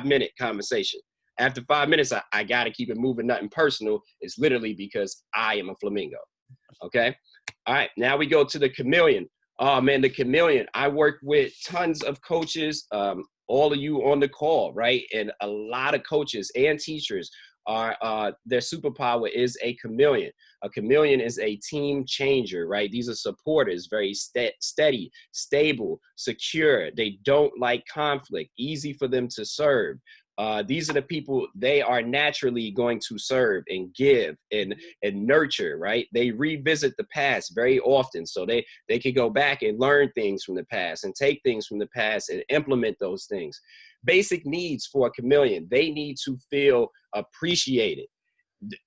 5-minute conversation. After 5 minutes, I got to keep it moving, nothing personal. It's literally because I am a flamingo. Okay. All right. Now we go to the chameleon. Oh man, the chameleon. I work with tons of coaches, all of you on the call, right? And a lot of coaches and teachers are, their superpower is a chameleon. A chameleon is a team changer, right? These are supporters, very steady, stable, secure. They don't like conflict, easy for them to serve. These are the people they are naturally going to serve and give and nurture, right? They revisit the past very often. So they can go back and learn things from the past and take things from the past and implement those things. Basic needs for a chameleon. They need to feel appreciated.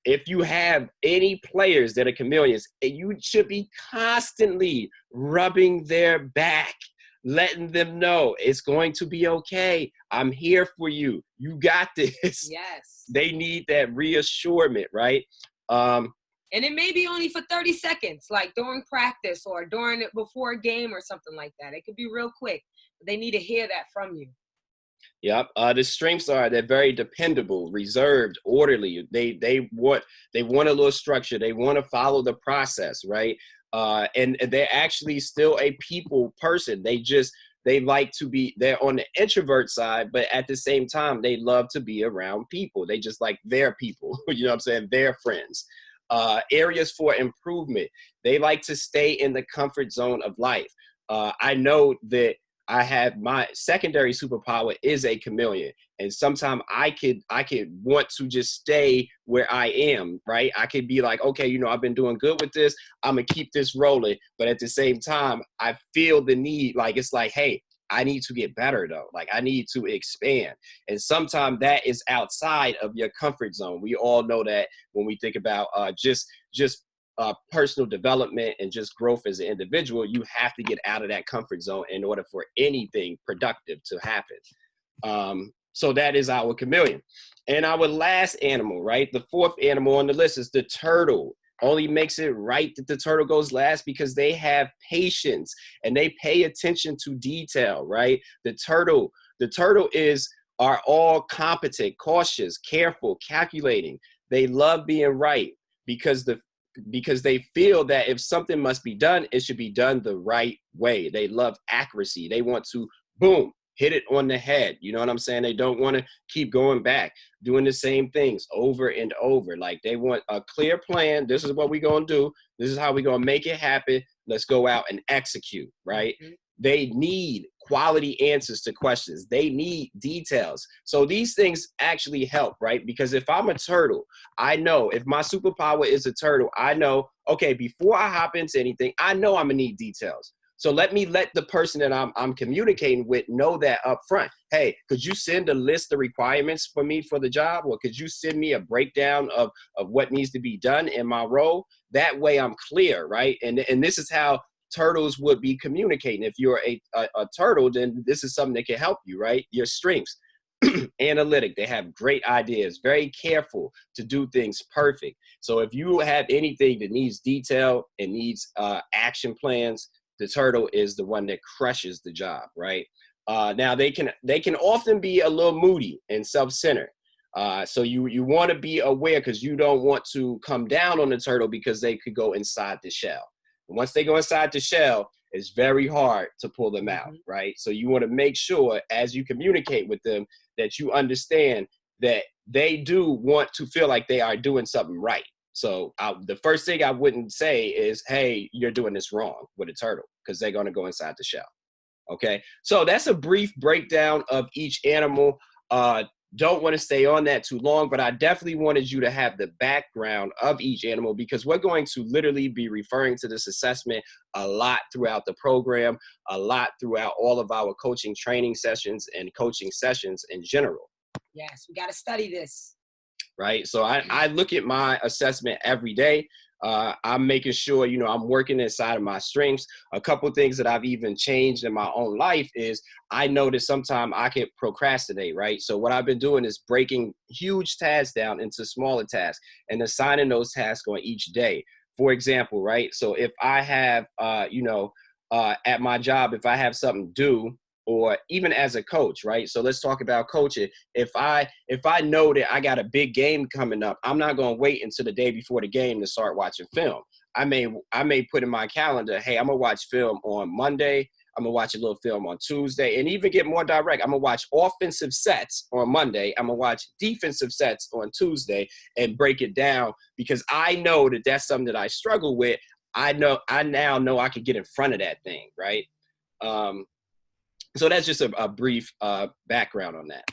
If you have any players that are chameleons, you should be constantly rubbing their back, letting them know it's going to be okay. I'm here for you. You got this. Yes. They need that reassurance, right? And it may be only for 30 seconds, like during practice or before a game or something like that. It could be real quick. But they need to hear that from you. Yep. The strengths are they're very dependable, reserved, orderly. They want a little structure. They want to follow the process, right? And they're actually still a people person. They like to be, they're on the introvert side, but at the same time, they love to be around people. They just like their people, you know what I'm saying? Their friends. Areas for improvement. They like to stay in the comfort zone of life. I know that I have my secondary superpower is a chameleon. And sometimes I could want to just stay where I am, right? I could be like, okay, I've been doing good with this. I'm going to keep this rolling. But at the same time, I feel the need, like, it's like, hey, I need to get better though. Like I need to expand. And sometimes that is outside of your comfort zone. We all know that when we think about just personal development and just growth as an individual, you have to get out of that comfort zone in order for anything productive to happen. So that is our chameleon. And our last animal, right? The fourth animal on the list is the turtle. Only makes it right that the turtle goes last because they have patience and they pay attention to detail, right? The turtle are all competent, cautious, careful, calculating. They love being right because they feel that if something must be done, it should be done the right way. They love accuracy. They want to, boom, hit it on the head. You know what I'm saying? They don't want to keep going back, doing the same things over and over. Like they want a clear plan. This is what we're going to do. This is how we're going to make it happen. Let's go out and execute, right? Mm-hmm. They need quality answers to questions. They need details. So these things actually help, right? Because if I'm a turtle, I know if my superpower is a turtle, I know, okay, before I hop into anything, I know I'm gonna need details. So let the person that I'm communicating with know that up front. Hey, could you send a list of requirements for me for the job? Or could you send me a breakdown of what needs to be done in my role? That way I'm clear, right? And this is how turtles would be communicating. If you're a turtle, then this is something that can help you, right? Your strengths. Analytic. They have great ideas, very careful to do things perfect. So if you have anything that needs detail and needs action plans, the turtle is the one that crushes the job, right? Now they can often be a little moody and self-centered. So you want to be aware because you don't want to come down on the turtle because they could go inside the shell. And once they go inside the shell, it's very hard to pull them out, right? So you want to make sure as you communicate with them that you understand that they do want to feel like they are doing something right. So the first thing I wouldn't say is, hey, you're doing this wrong with a turtle, because they're going to go inside the shell. Okay, so that's a brief breakdown of each animal. Don't want to stay on that too long, but I definitely wanted you to have the background of each animal because we're going to literally be referring to this assessment a lot throughout the program, a lot throughout all of our coaching training sessions and coaching sessions in general. Yes, we got to study this. Right. So I look at my assessment every day. I'm making sure, I'm working inside of my strengths. A couple of things that I've even changed in my own life is I know that sometimes I can procrastinate, right? So what I've been doing is breaking huge tasks down into smaller tasks and assigning those tasks on each day. For example, right? So if I have, at my job, if I have something due or even as a coach, right? So let's talk about coaching. If I know that I got a big game coming up, I'm not going to wait until the day before the game to start watching film. I may put in my calendar, hey, I'm going to watch film on Monday. I'm going to watch a little film on Tuesday, and even get more direct. I'm going to watch offensive sets on Monday. I'm going to watch defensive sets on Tuesday and break it down, because I know that that's something that I struggle with. I now know I could get in front of that thing, right? So that's just a brief background on that.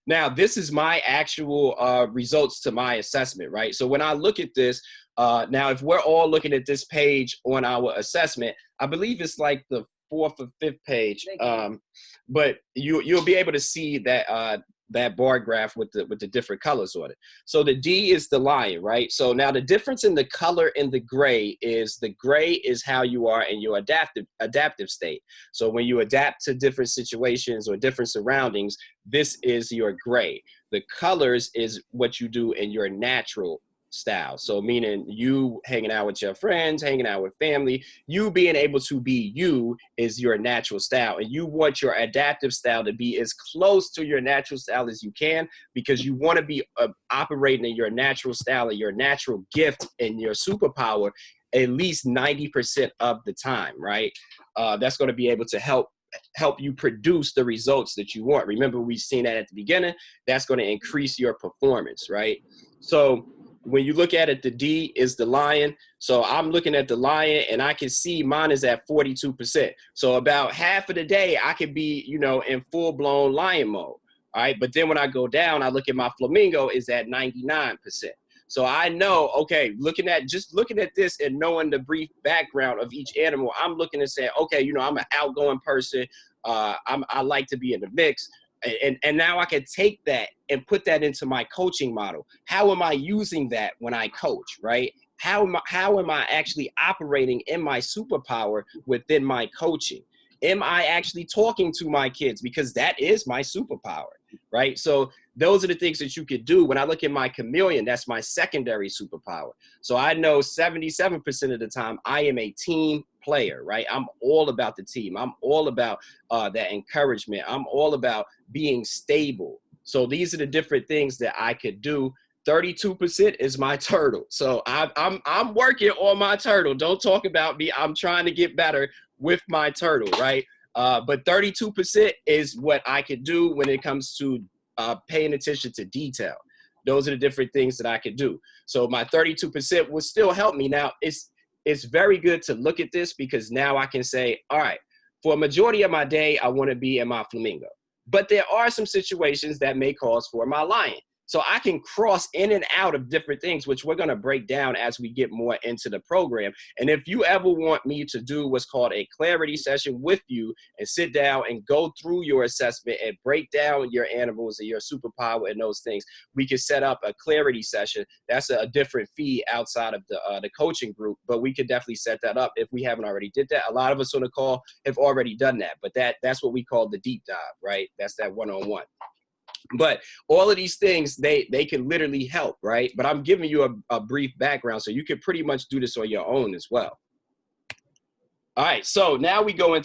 Now, this is my actual results to my assessment, right? So when I look at this, now if we're all looking at this page on our assessment, I believe it's like the 4th or 5th page, but you'll be able to see that that bar graph with the different colors on it. So the D is the lion, right? So now the difference in the color in the gray is how you are in your adaptive state. So when you adapt to different situations or different surroundings, this is your gray. The colors is what you do in your natural style. So meaning you hanging out with your friends, hanging out with family, you being able to be you is your natural style. And you want your adaptive style to be as close to your natural style as you can, because you want to be operating in your natural style and your natural gift and your superpower at least 90% of the time, right? That's going to be able to help you produce the results that you want. Remember, we've seen that at the beginning. That's going to increase your performance, right? So when you look at it, the D is the lion. So I'm looking at the lion and I can see mine is at 42%. So about half of the day I could be, in full blown lion mode. All right. But then when I go down, I look at my flamingo is at 99%. So I know, okay, looking at this and knowing the brief background of each animal, I'm looking and saying, okay, I'm an outgoing person. I like to be in the mix. And now I can take that and put that into my coaching model. How am I using that when I coach, right? How am I actually operating in my superpower within my coaching? Am I actually talking to my kids? Because that is my superpower, right? So those are the things that you could do. When I look at my chameleon, that's my secondary superpower. So I know 77% of the time I am a team player, right? I'm all about the team. I'm all about that encouragement. I'm all about being stable. So these are the different things that I could do. 32% is my turtle. So I'm working on my turtle. Don't talk about me. I'm trying to get better with my turtle, right? But 32% is what I could do when it comes to paying attention to detail. Those are the different things that I could do. So my 32% will still help me. Now, it's very good to look at this, because now I can say, all right, for a majority of my day, I want to be in my flamingo. But there are some situations that may cause for my lion. So I can cross in and out of different things, which we're going to break down as we get more into the program. And if you ever want me to do what's called a clarity session with you and sit down and go through your assessment and break down your animals and your superpower and those things, we can set up a clarity session. That's a different fee outside of the coaching group, but we could definitely set that up if we haven't already did that. A lot of us on the call have already done that, but that's what we call the deep dive, right? That's that one-on-one. But all of these things, they can literally help, right? But I'm giving you a brief background, so you can pretty much do this on your own as well. All right, so now we go into